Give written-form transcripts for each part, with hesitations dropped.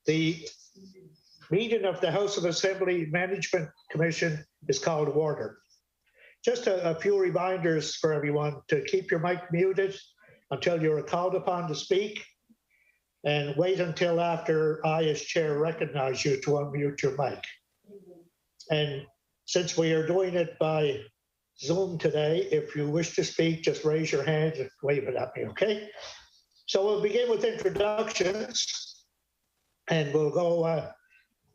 The meeting of the House of Assembly Management Commission is called to order. Just a few reminders for everyone to keep your mic muted until you're called upon to speak, and wait until after I, as chair, recognize you to unmute your mic. And since we are doing it by Zoom today, if you wish to speak, just raise your hand and wave it at me, okay? So we'll begin with introductions, and we'll go,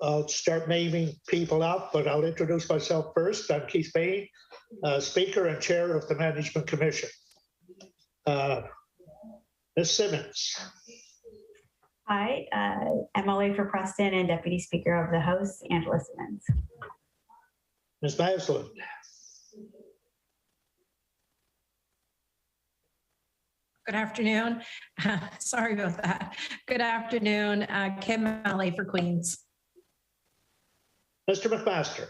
I'll start naming people up, but I'll introduce myself first. I'm Keith Bain, Speaker and Chair of the Management Commission. Ms. Simmons. Hi, MLA for Preston and Deputy Speaker of the House, Angela Simmons. Ms. Maslin. Good afternoon. Sorry about that. Good afternoon. Kim MLA for Queens. Mr. McMaster.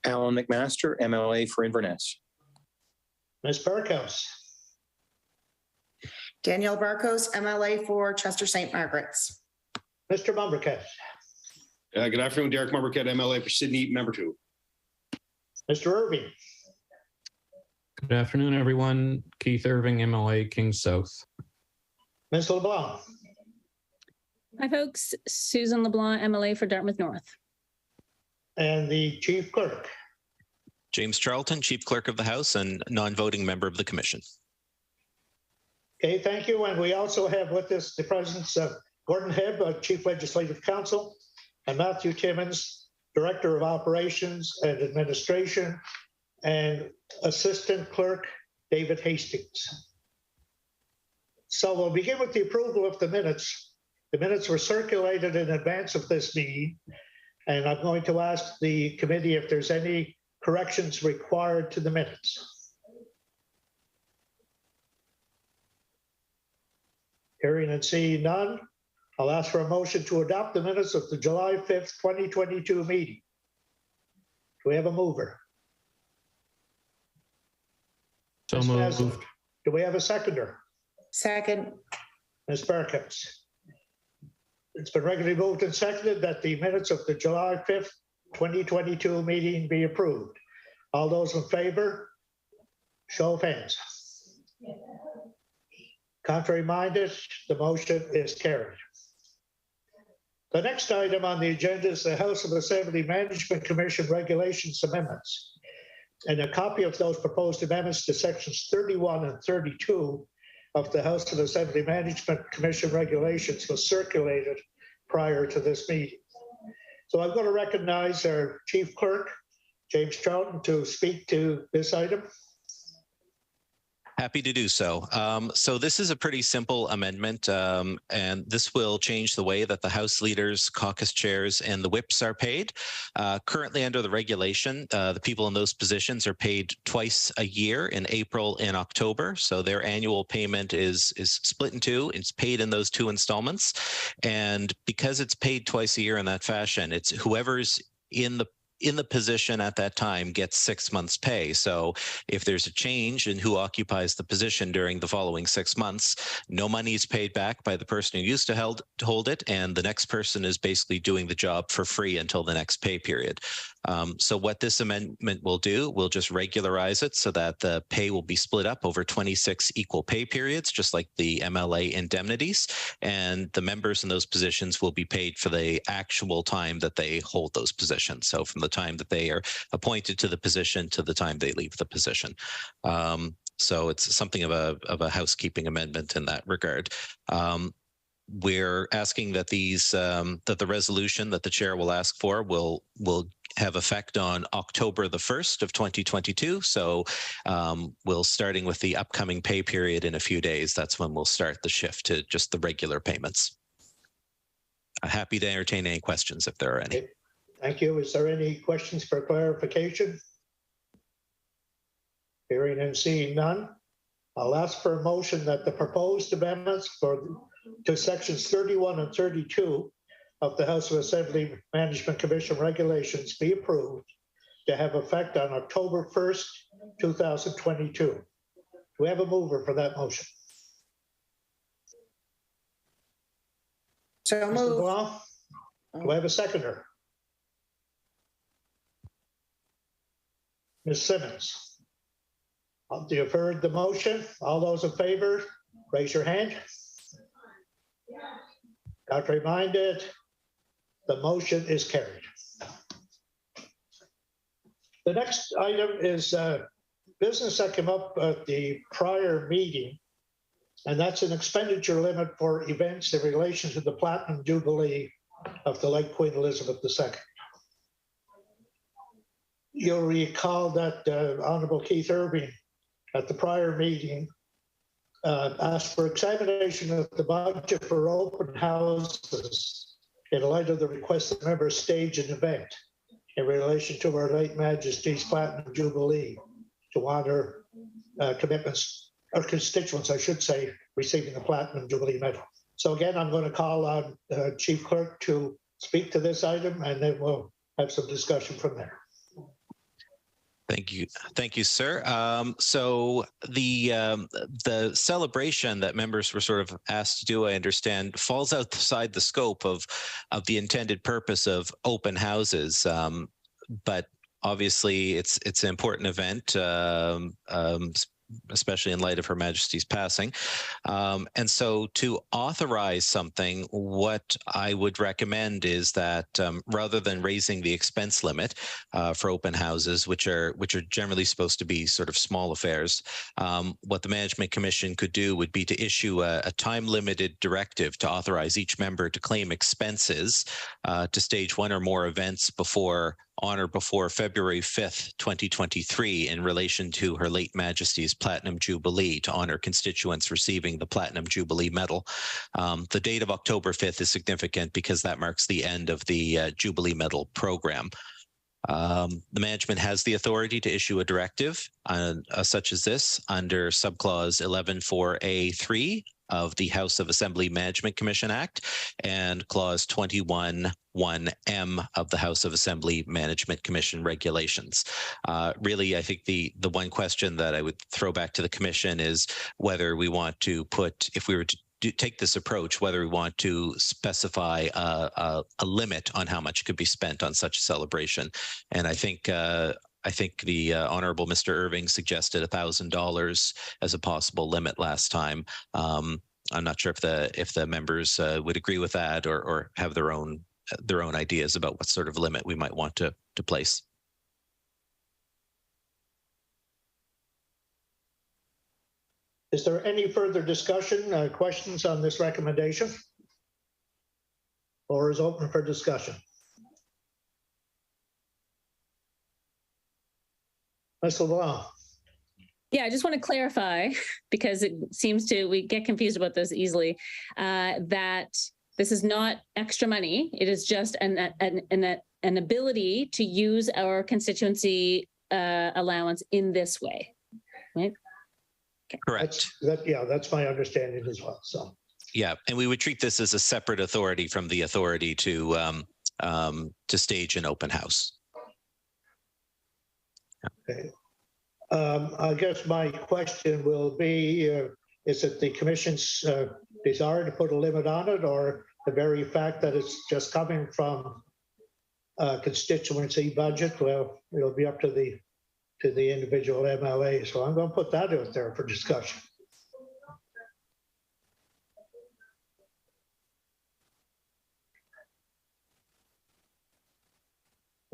Alan McMaster, MLA for Inverness. Ms. Barkhouse. Danielle Barkos, MLA for Chester St. Margaret's. Mr. Mumbercat. Good afternoon, Derek Mumbercat, MLA for Sydney, member 2. Mr. Irving. Good afternoon, everyone. Keith Irving, MLA, Kings South. Ms. LeBlanc. Hi, folks. Susan LeBlanc, MLA for Dartmouth North. And the Chief Clerk. James Charlton, Chief Clerk of the House and non-voting member of the Commission. Okay, thank you. And we also have with us the presence of Gordon Hebb, Chief Legislative Counsel, and Matthew Timmons, Director of Operations and Administration, and Assistant Clerk David Hastings. So we'll begin with the approval of the minutes. The minutes were circulated in advance of this meeting, and I'm going to ask the committee if there's any corrections required to the minutes. Hearing and seeing none, I'll ask for a motion to adopt the minutes of the July 5th, 2022 meeting. Do we have a mover? So Ms. moved. Maslin. Do we have a seconder? Second. Ms. Barkhouse. It's been regularly moved and seconded that the minutes of the July 5th, 2022 meeting be approved. All those in favor, show of hands. Contrary minded, the motion is carried. The next item on the agenda is the House of Assembly Management Commission Regulations Amendments. And a copy of those proposed amendments to sections 31 and 32 of the House of Assembly Management Commission Regulations was circulated prior to this meeting. So I'm going to recognize our Chief Clerk, James Charlton, to speak to this item. Happy to do so. So this is a pretty simple amendment, and this will change the way that the House leaders, caucus chairs, and the whips are paid. Currently under the regulation, the people in those positions are paid twice a year in April and October. So their annual payment is split in two. It's paid in those two installments. And because it's paid twice a year in that fashion, it's whoever's in the position at that time gets 6 months pay. So if there's a change in who occupies the position during the following 6 months, no money is paid back by the person who used to hold it, and the next person is basically doing the job for free until the next pay period. So what this amendment will do, we'll just regularize it so that the pay will be split up over 26 equal pay periods, just like the MLA indemnities, and the members in those positions will be paid for the actual time that they hold those positions. So from the time that they are appointed to the position to the time they leave the position. So it's something of a housekeeping amendment in that regard. We're asking that that the resolution that the chair will ask for will have effect on October the 1st of 2022. So we'll starting with the upcoming pay period in a few days. That's when we'll start the shift to just the regular payments. I'm happy to entertain any questions if there are any. Okay. Thank you. Is there any questions for clarification? Hearing and seeing none, I'll ask for a motion that the proposed amendments to sections 31 and 32 of the House of Assembly Management Commission regulations be approved to have effect on October 1st, 2022. Do we have a mover for that motion? So Mr. move. Blanc, do I have a seconder? Ms. Simmons? You've heard the motion. All those in favor, raise your hand. Got reminded, the motion is carried. The next item is business that came up at the prior meeting, and that's an expenditure limit for events in relation to the Platinum Jubilee of the late Queen Elizabeth II. You'll recall that Honorable Keith Irving at the prior meeting asked for examination of the budget for open houses in light of the request that members stage an event in relation to Her late Majesty's Platinum Jubilee to honor commitments, or constituents, I should say, receiving the Platinum Jubilee medal. So again, I'm going to call on Chief Clerk to speak to this item, and then we'll have some discussion from there. Thank you, sir. So the celebration that members were sort of asked to do, I understand, falls outside the scope of the intended purpose of open houses. But obviously, it's an important event, especially in light of Her Majesty's passing. And so to authorize something, what I would recommend is that rather than raising the expense limit for open houses, which are generally supposed to be sort of small affairs, what the Management Commission could do would be to issue a time-limited directive to authorize each member to claim expenses to stage one or more events before February 5th, 2023, in relation to Her late Majesty's Platinum Jubilee to honor constituents receiving the Platinum Jubilee medal. The date of October 5th is significant because that marks the end of the Jubilee medal program. The management has the authority to issue a directive such as this under subclause 11(4)(a)(3) of the House of Assembly Management Commission Act and clause 21(1)(m) of the House of Assembly Management Commission regulations. Really, I think the one question that I would throw back to the commission is whether we want to put, if we were to take this approach, whether we want to specify a limit on how much could be spent on such a celebration. And I think the Honorable Mr. Irving suggested $1,000 as a possible limit last time. I'm not sure if the members would agree with that or have their own ideas about what sort of limit we might want to place. Is there any further discussion, questions on this recommendation? Or is open for discussion? Ms. LeBlanc. Yeah, I just want to clarify, because it seems we get confused about this easily, that this is not extra money. It is just an ability to use our constituency allowance in this way, right? Okay. Correct. That's my understanding as well. So. Yeah, and we would treat this as a separate authority from the authority to stage an open house. Okay. I guess my question will be, is it the Commission's desire to put a limit on it, or the very fact that it's just coming from a constituency budget? Well, it'll be up to the individual MLA. So I'm going to put that out there for discussion.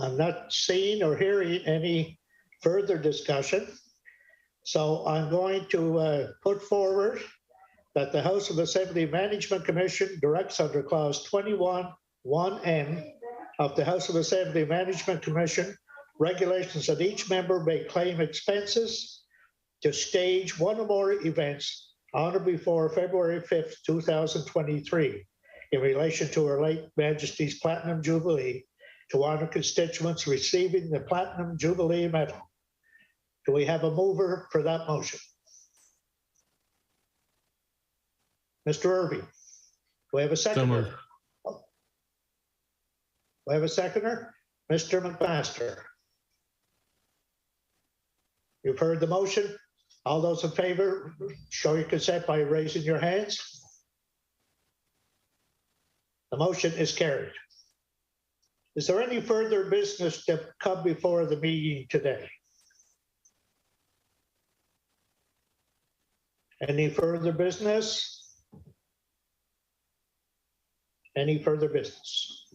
I'm not seeing or hearing any further discussion. So I'm going to put forward that the House of Assembly Management Commission directs under clause 21(1)(m) of the House of Assembly Management Commission regulations that each member may claim expenses to stage one or more events on or before February 5th, 2023, in relation to Her late Majesty's Platinum Jubilee to honor constituents receiving the Platinum Jubilee medal. Do we have a mover for that motion? Mr. Irving, do we have a seconder? Do we have a seconder? Mr. McMaster. You've heard the motion. All those in favor, show your consent by raising your hands. The motion is carried. Is there any further business to come before the meeting today? Any further business? Any further business?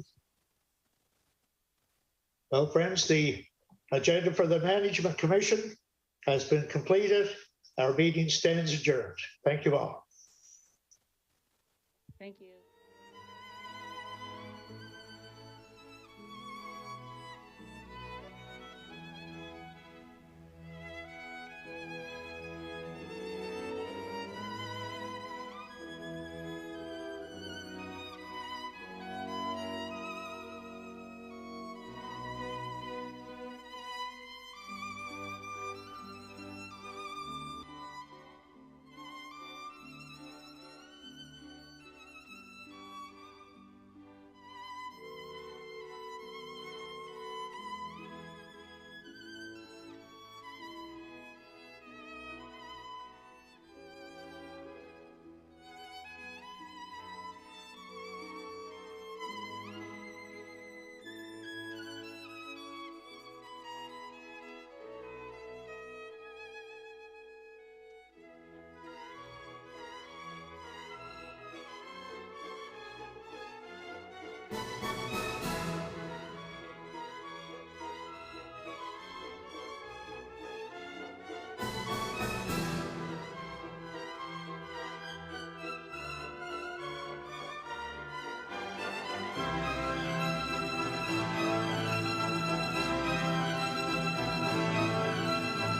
Well, friends, the agenda for the Management Commission has been completed. Our meeting stands adjourned. Thank you all. Thank you.